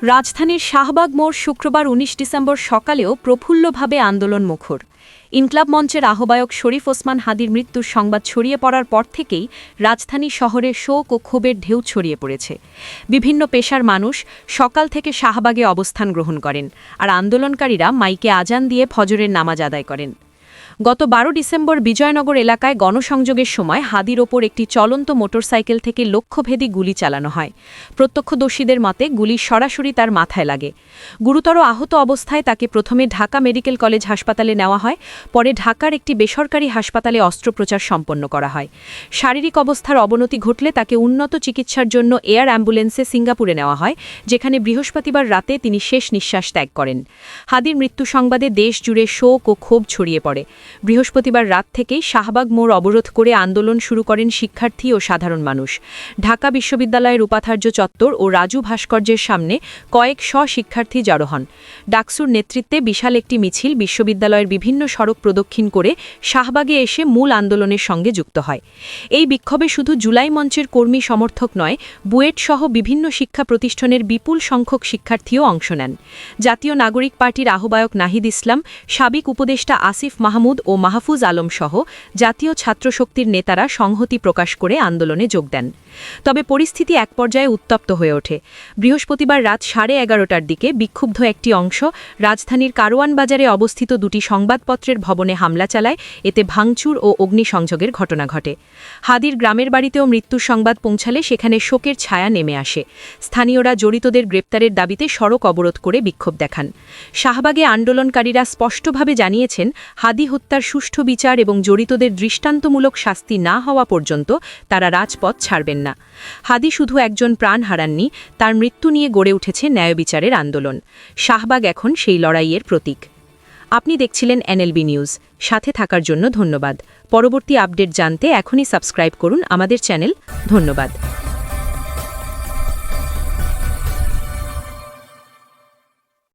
রাজধানীর শাহবাগ মোড় শুক্রবার ১৯ ডিসেম্বর সকালেও প্রফুল্লভাবে আন্দোলনমুখর। ইনকলাব মঞ্চের আহ্বায়ক শরীফ ওসমান হাদির মৃত্যুর সংবাদ ছড়িয়ে পড়ার পর থেকেই রাজধানী শহরে শোক ও ক্ষোভের ঢেউ ছড়িয়ে পড়েছে। বিভিন্ন পেশার মানুষ সকাল থেকে শাহবাগে অবস্থান গ্রহণ করেন, আর আন্দোলনকারীরা মাইকে আজান দিয়ে ফজরের নামাজ আদায় করেন। গত ১২ ডিসেম্বর বিজয়নগর এলাকায় গণসংযোগের সময় হাদির ওপর একটি চলন্ত মোটরসাইকেল থেকে লক্ষ্যভেদী গুলি চালানো হয়। প্রত্যক্ষদর্শীদের মতে গুলি সরাসরি তার মাথায় লাগে। গুরুতর আহত অবস্থায় তাকে প্রথমে ঢাকা মেডিকেল কলেজ হাসপাতালে নেওয়া হয়, পরে ঢাকার একটি বেসরকারি হাসপাতালে অস্ত্রোপচার সম্পন্ন করা হয়। শারীরিক অবস্থার অবনতি ঘটলে তাকে উন্নত চিকিৎসার জন্য এয়ার অ্যাম্বুলেন্সে সিঙ্গাপুরে নেওয়া হয়, যেখানে বৃহস্পতিবার রাতে তিনি শেষ নিঃশ্বাস ত্যাগ করেন। হাদির মৃত্যু সংবাদে দেশ জুড়ে শোক ও ক্ষোভ ছড়িয়ে পড়ে। বৃহস্পতিবার রাত থেকেই শাহবাগ মোড় অবরোধ করে আন্দোলন শুরু করেন শিক্ষার্থী ও সাধারণ মানুষ। ঢাকা বিশ্ববিদ্যালয়ের উপাচার্য চত্বর ও রাজু ভাস্কর্যের সামনে কয়েক শিক্ষার্থী জড়ো হন। ডাকসুর নেতৃত্বে বিশাল একটি মিছিল বিশ্ববিদ্যালয়ের বিভিন্ন সড়ক প্রদক্ষিণ করে শাহবাগে এসে মূল আন্দোলনের সঙ্গে যুক্ত হয়। এই বিক্ষোভে শুধু জুলাই মঞ্চের কর্মী সমর্থক নয়, বুয়েট সহ বিভিন্ন শিক্ষা প্রতিষ্ঠানের বিপুল সংখ্যক শিক্ষার্থীও অংশ নেন। জাতীয় নাগরিক পার্টির আহ্বায়ক নাহিদ ইসলাম, সাবেক উপদেষ্টা আসিফ মাহমুদ ও মাহফুজ আলম সহ জাতীয় ছাত্রশক্তির নেতারা সংহতি প্রকাশ করে আন্দোলনে যোগ দেন। তবে পরিস্থিতি এক পর্যায়ে উত্তপ্ত হয়ে ওঠে। বৃহস্পতিবার রাত 11:30টার দিকে বিক্ষুব্ধ একটি অংশ রাজধানীর কারওয়ান বাজারে অবস্থিত দুটি সংবাদপত্রের ভবনে হামলা চালায়, এতে ভাঙচুর ও অগ্নিসংযোগের ঘটনা ঘটে। হাদির গ্রামের বাড়িতেও মৃত্যুর সংবাদ পৌঁছালে সেখানে শোকের ছায়া নেমে আসে। স্থানীয়রা জড়িতদের গ্রেপ্তারের দাবিতে সড়ক অবরোধ করে বিক্ষোভ দেখান। শাহবাগে আন্দোলনকারীরা স্পষ্টভাবে জানিয়েছেন, হাদি হত্যার সুষ্ঠু বিচার এবং জড়িতদের দৃষ্টান্তমূলক শাস্তি না হওয়া পর্যন্ত তারা রাজপথ ছাড়বেন না। হাদি শুধু একজন প্রাণ হারাননি, তার মৃত্যু নিয়ে গড়ে উঠেছে ন্যায় বিচারের আন্দোলন। শাহবাগ এখন সেই লড়াইয়ের প্রতীক। আপনি দেখছিলেন এনএলবি নিউজ। সাথে থাকার জন্য ধন্যবাদ। পরবর্তী আপডেট জানতে এখনই সাবস্ক্রাইব করুন আমাদের চ্যানেল। ধন্যবাদ।